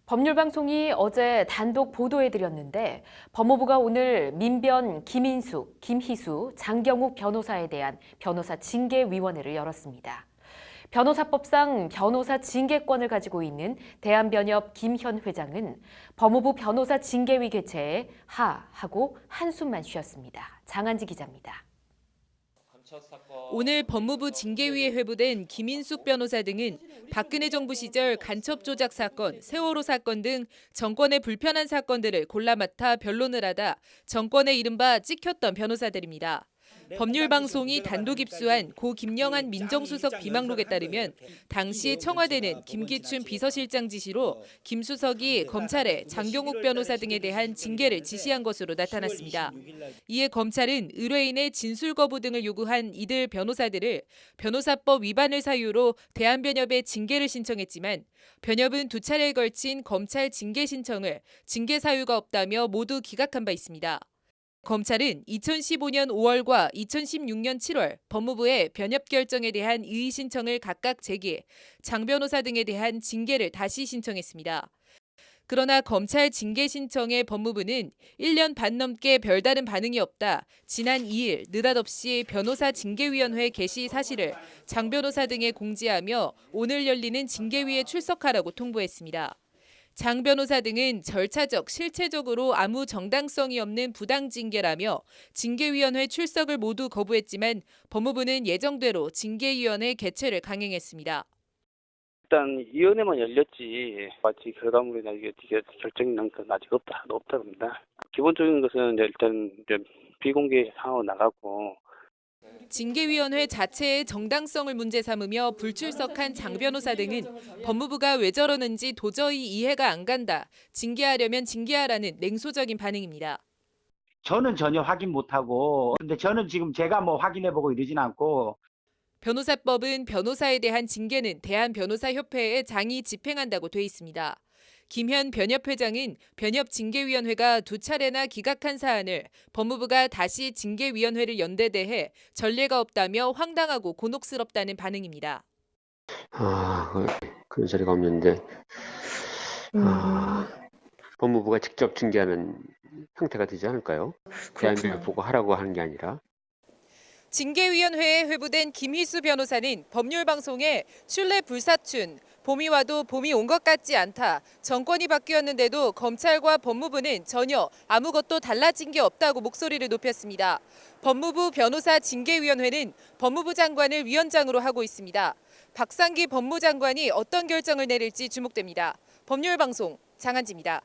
법률방송이 어제 단독 보도해드렸는데 법무부가 오늘 민변 김인숙, 김희수, 장경욱 변호사에 대한 변호사 징계위원회를 열었습니다. 변호사법상 변호사 징계권을 가지고 있는 대한변협 김현 회장은 법무부 변호사 징계위 개최에 하고 한숨만 쉬었습니다. 장한지 기자입니다. 오늘 법무부 징계위에 회부된 김인숙 변호사 등은 박근혜 정부 시절 간첩 조작 사건, 세월호 사건 등 정권의 불편한 사건들을 골라 맡아 변론을 하다 정권의 이른바 찍혔던 변호사들입니다. 법률방송이 단독 입수한 고 김영한 민정수석 비망록에 따르면 당시 청와대는 김기춘 비서실장 지시로 김 수석이 검찰에 장경욱 변호사 등에 대한 징계를 지시한 것으로 나타났습니다. 이에 검찰은 의뢰인의 진술 거부 등을 요구한 이들 변호사들을 변호사법 위반을 사유로 대한변협에 징계를 신청했지만 변협은 두 차례에 걸친 검찰 징계 신청을 징계 사유가 없다며 모두 기각한 바 있습니다. 검찰은 2015년 5월과 2016년 7월 법무부의 변협 결정에 대한 이의 신청을 각각 제기해 장 변호사 등에 대한 징계를 다시 신청했습니다. 그러나 검찰 징계 신청에 법무부는 1년 반 넘게 별다른 반응이 없다 지난 2일 느닷없이 변호사 징계위원회 개시 사실을 장 변호사 등에 공지하며 오늘 열리는 징계위에 출석하라고 통보했습니다. 장 변호사 등은 절차적, 실체적으로 아무 정당성이 없는 부당 징계라며 징계위원회 출석을 모두 거부했지만 법무부는 예정대로 징계위원회 개최를 강행했습니다. 일단 위원회만 열렸지 마치 결과물이나 이게 결정이 난 건 아직 없다고 합니다. 기본적인 것은 일단 비공개 상황으로 나가고. 징계위원회 자체의 정당성을 문제 삼으며 불출석한 장 변호사 등은 법무부가 왜 저러는지 도저히 이해가 안 간다. 징계하려면 징계하라는 냉소적인 반응입니다. 저는 전혀 확인 못하고 근데 저는 지금 제가 뭐 확인해보고 이러진 않고 변호사법은 변호사에 대한 징계는 대한변호사협회의 장이 집행한다고 돼 있습니다. 김현 변협회장은 변협징계위원회가 두 차례나 기각한 사안을 법무부가 다시 징계위원회를 연대대해 전례가 없다며 황당하고 곤혹스럽다는 반응입니다. 그런 자리가 없는데 법무부가 직접 징계하는 형태가 되지 않을까요? 대한민국 보고 하라고 하는 게 아니라. 징계위원회에 회부된 김희수 변호사는 법률방송에 신뢰 불사춘, 봄이 와도 봄이 온 것 같지 않다. 정권이 바뀌었는데도 검찰과 법무부는 전혀 아무것도 달라진 게 없다고 목소리를 높였습니다. 법무부 변호사 징계위원회는 법무부 장관을 위원장으로 하고 있습니다. 박상기 법무장관이 어떤 결정을 내릴지 주목됩니다. 법률방송 장한지입니다.